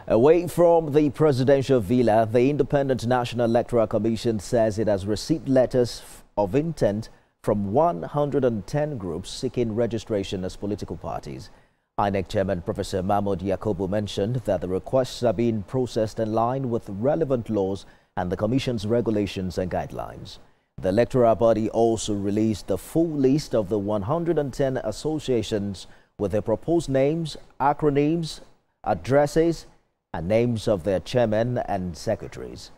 Away from the presidential villa, the Independent National Electoral Commission says it has received letters of intent from 110 groups seeking registration as political parties. INEC Chairman Professor Mahmood Yakubu mentioned that the requests are being processed in line with relevant laws and the Commission's regulations and guidelines. The electoral body also released the full list of the 110 associations with their proposed names, acronyms, addresses, and names of their chairmen and secretaries.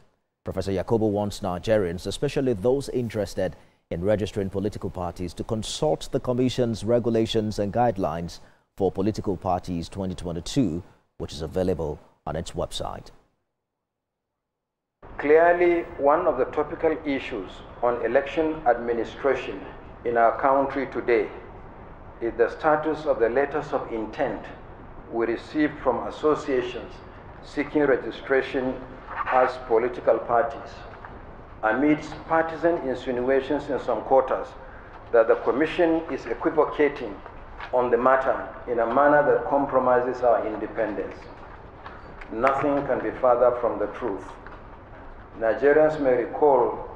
Professor Yakubu wants Nigerians, especially those interested in registering political parties, to consult the Commission's regulations and guidelines for Political Parties 2022, which is available on its website. Clearly, one of the topical issues on election administration in our country today is the status of the letters of intent we received from associations seeking registration as political parties, amidst partisan insinuations in some quarters that the Commission is equivocating on the matter in a manner that compromises our independence. Nothing can be further from the truth. Nigerians may recall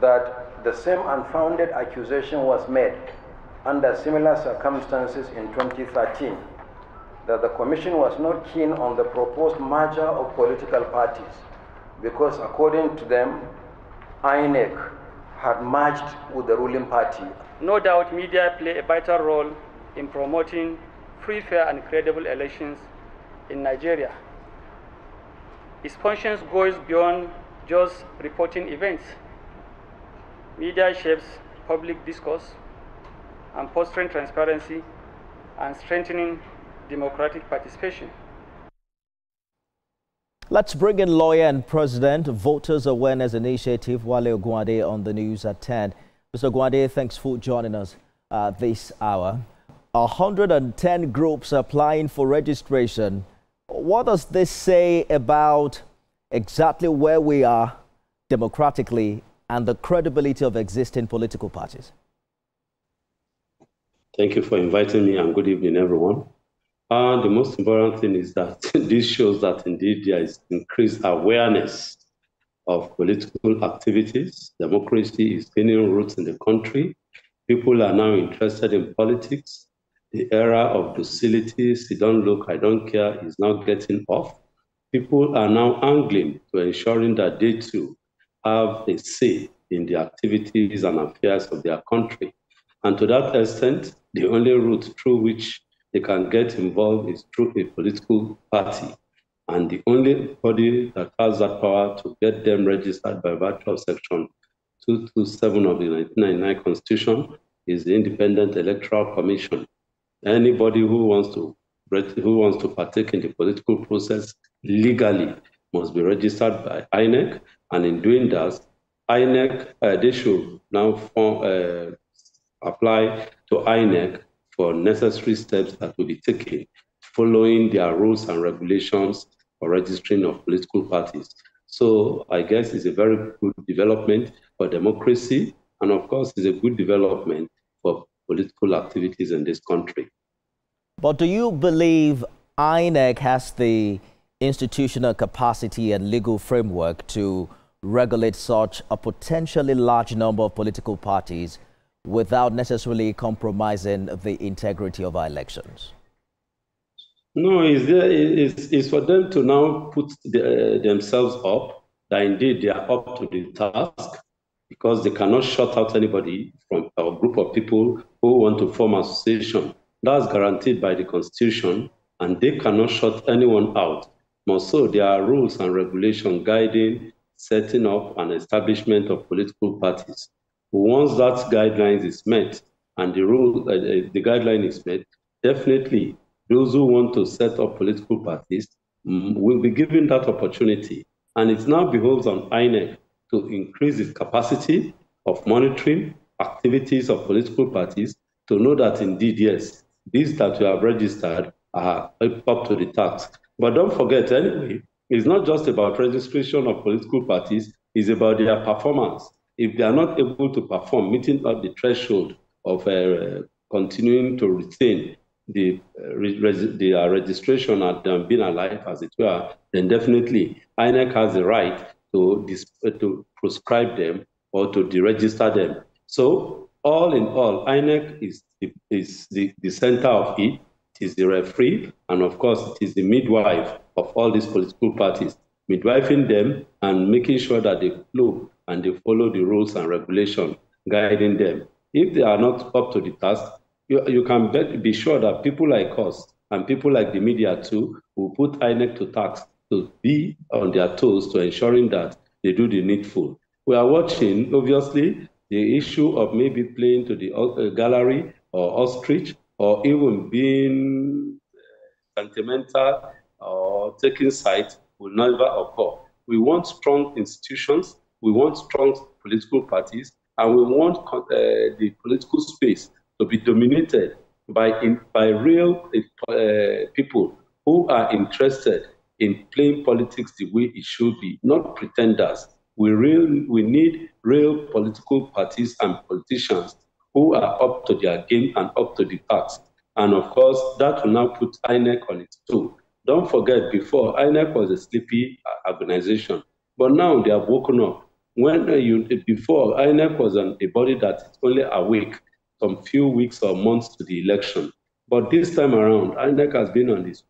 that the same unfounded accusation was made under similar circumstances in 2013, that the Commission was not keen on the proposed merger of political parties because, according to them, INEC had merged with the ruling party. No doubt media play a vital role in promoting free, fair and credible elections in Nigeria. Its functions goes beyond just reporting events. Media shapes public discourse and fostering transparency and strengthening democratic participation. Let's bring in lawyer and president Voters Awareness Initiative Wale Ogunade on the news at 10. Mr. Ogunade, thanks for joining us this hour. 110 groups applying for registration. What does this say about exactly where we are democratically and the credibility of existing political parties? Thank you for inviting me, and good evening, everyone. The most important thing is that this shows that indeed there is increased awareness of political activities. Democracy is gaining roots in the country. People are now interested in politics. The era of docility, sit don't look, I don't care, is now getting off. People are now angling to ensuring that they too have a say in the activities and affairs of their country. And to that extent, the only route through which they can get involved is through a political party. And the only body that has that power to get them registered by virtue of Section 227 of the 1999 Constitution is the Independent Electoral Commission. Anybody who wants to partake in the political process legally must be registered by INEC, and in doing that, INEC they should now apply to INEC for necessary steps that will be taken following their rules and regulations for registering of political parties. So I guess it's a very good development for democracy, and of course it's a good development for political activities in this country. But do you believe INEC has the institutional capacity and legal framework to regulate such a potentially large number of political parties without necessarily compromising the integrity of our elections? No, it's for them to now put themselves up, that indeed they are up to the task, because they cannot shut out anybody from a group of people who want to form association. That's guaranteed by the Constitution, and they cannot shut anyone out. Also, there are rules and regulations guiding setting up and establishment of political parties. Once that guidelines is met and the guideline is met, definitely those who want to set up political parties will be given that opportunity. And it now behoves on INEC to increase its capacity of monitoring activities of political parties to know that indeed, yes, these that you have registered are up to the task. But don't forget, anyway, it's not just about registration of political parties, it's about their performance. If they are not able to perform, meeting up the threshold of continuing to retain registration had been alive, as it were, then definitely INEC has the right to proscribe them or to deregister them. So all in all, INEC is the center of it. It is the referee, and of course, it is the midwife of all these political parties, midwifing them and making sure that they flow and they follow the rules and regulations guiding them. If they are not up to the task, you can be sure that people like us and people like the media too will put INEC to task to be on their toes to ensuring that they do the needful. We are watching, obviously, the issue of maybe playing to the gallery or ostrich or even being sentimental or taking sides will never occur. We want strong institutions, we want strong political parties, and we want the political space to be dominated by real people who are interested in playing politics the way it should be, not pretenders. We need real political parties and politicians who are up to their game and up to the task. And of course, that will now put INEC on its toe. Don't forget, before, INEC was a sleepy organization, but now they have woken up. Before, INEC was a body that is only awake some few weeks or months to the election. But this time around, INEC has been on its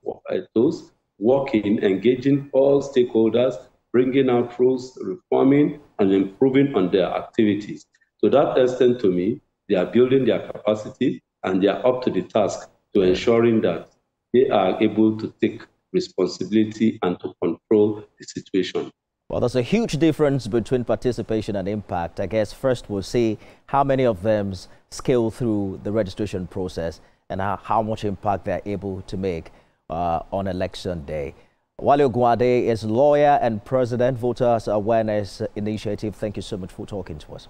toes, working, engaging all stakeholders, bringing out rules, reforming, and improving on their activities. To that extent, to me, they are building their capacity and they are up to the task to ensuring that they are able to take responsibility and to control the situation. Well, there's a huge difference between participation and impact. I guess first we'll see how many of them scale through the registration process and how much impact they're able to make on election day. Wale Ogunade is lawyer and president, Voters Awareness Initiative. Thank you so much for talking to us.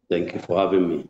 Thank you for having me.